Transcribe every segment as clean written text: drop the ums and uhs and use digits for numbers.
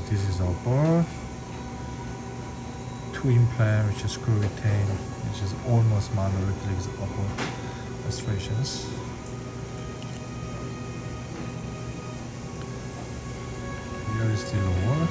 this is upper. 2 implant, which is screw retained, which is almost monolithic upper restorations. Here is the lower.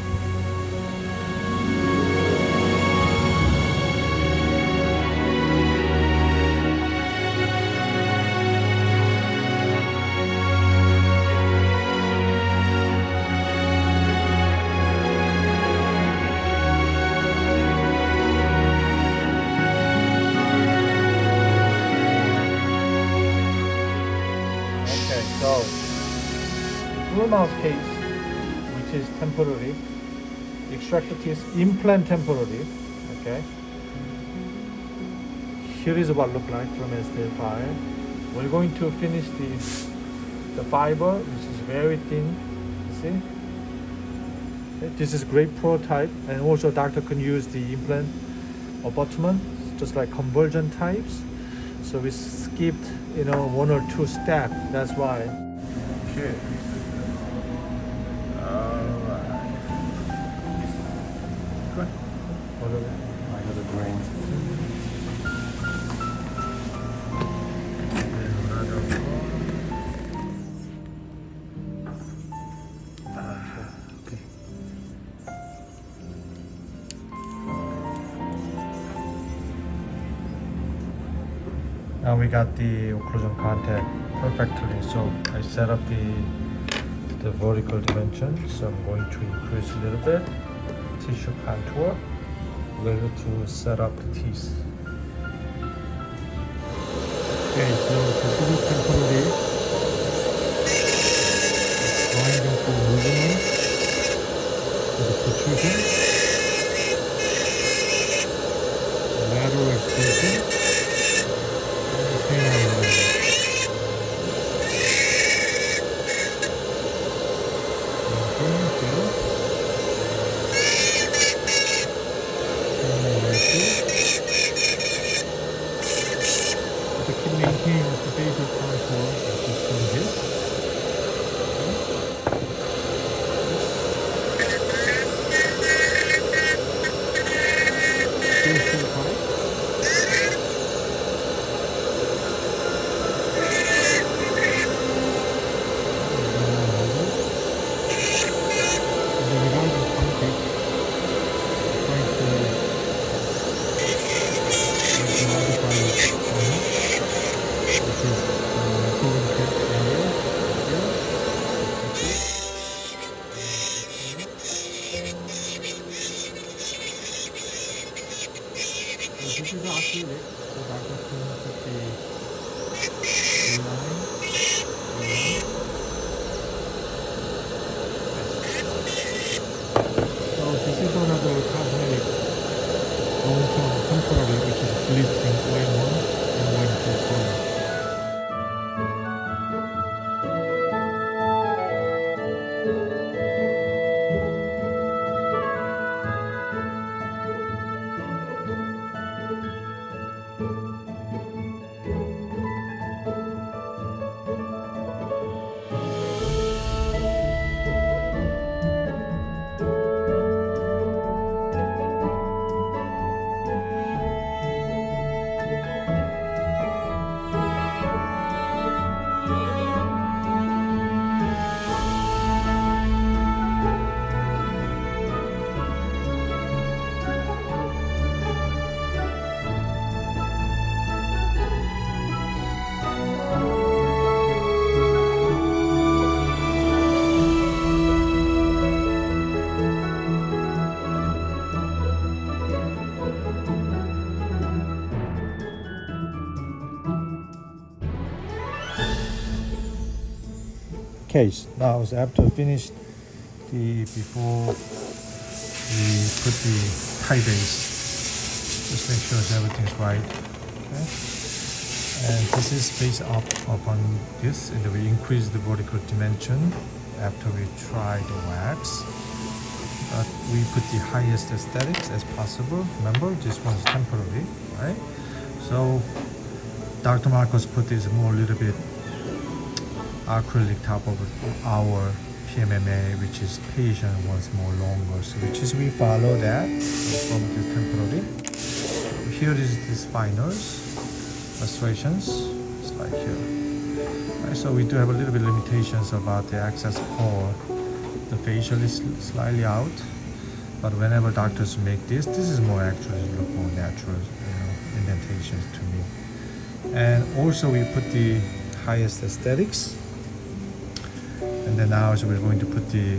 So, full mouth case, which is temporary, extracted teeth implant temporary. Okay. Here is what look like from STL5. We're going to finish the fiber, which is very thin. You see? Okay. This is great prototype, and also doctor can use the implant abutment, just like conversion types. So we skipped, 1 or 2 steps. That's why. Okay. Alright. Good. I got a grain. Another one. Okay. Now we got the occlusion contact perfectly, so I set up the vertical dimension, so I'm going to increase a little bit tissue contour, ready to set up the teeth. Okay, so this is temporary grinding for movement with the protrusion, lateral extension. This is acrylic, so that can put the line. So this is another cosmetic long-term temporary, which is bleaching OM1 and OM2 color. Case. Now after finish before we put the tie base, just make sure everything's right. Okay. And this is based upon this, and we increase the vertical dimension after we try the wax. But we put the highest aesthetics as possible. Remember, this one's temporary, right? So Dr. Marcos put this more a little bit acrylic top of our PMMA, which is patient wants more longer, so which is we follow that from the temporary. Here is this finals restorations. It's like here. Right, so we do have a little bit limitations about the access pore. The facial is slightly out, but whenever doctors make this is more actually look more natural, indentations to me. And also we put the highest aesthetics, and then now so we're going to put the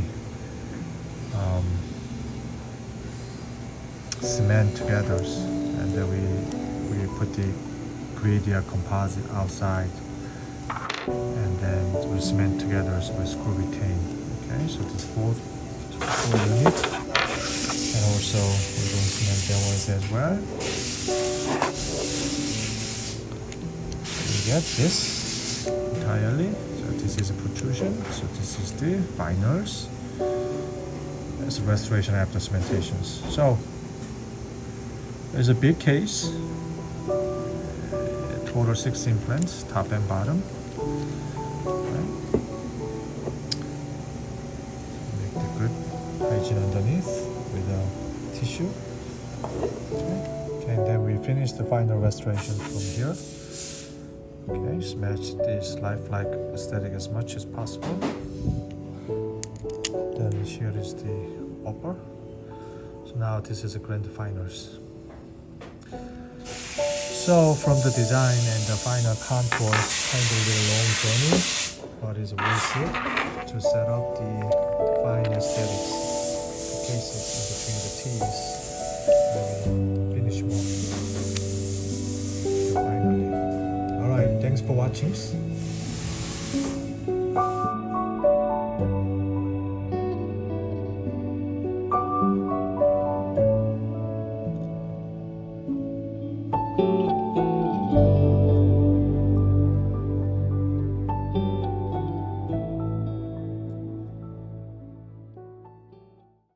cement together, and then we put the gradient composite outside, and then we cement together with screw retain. Okay, so this four unit, and also we're going to cement that ones as well. We get this entirely. So this is a protrusion. So this is the finals. It's a restoration after cementations. So there's a big case. Total 6 implants, top and bottom. Okay. Make the good hygiene underneath with a tissue. Okay, and then we finish the final restoration from here. Okay, just match this lifelike aesthetic as much as possible. Then here is the upper. So now this is a grand finals. So from the design and the final contours, kind of a long journey, but it's worth it to set up the fine aesthetic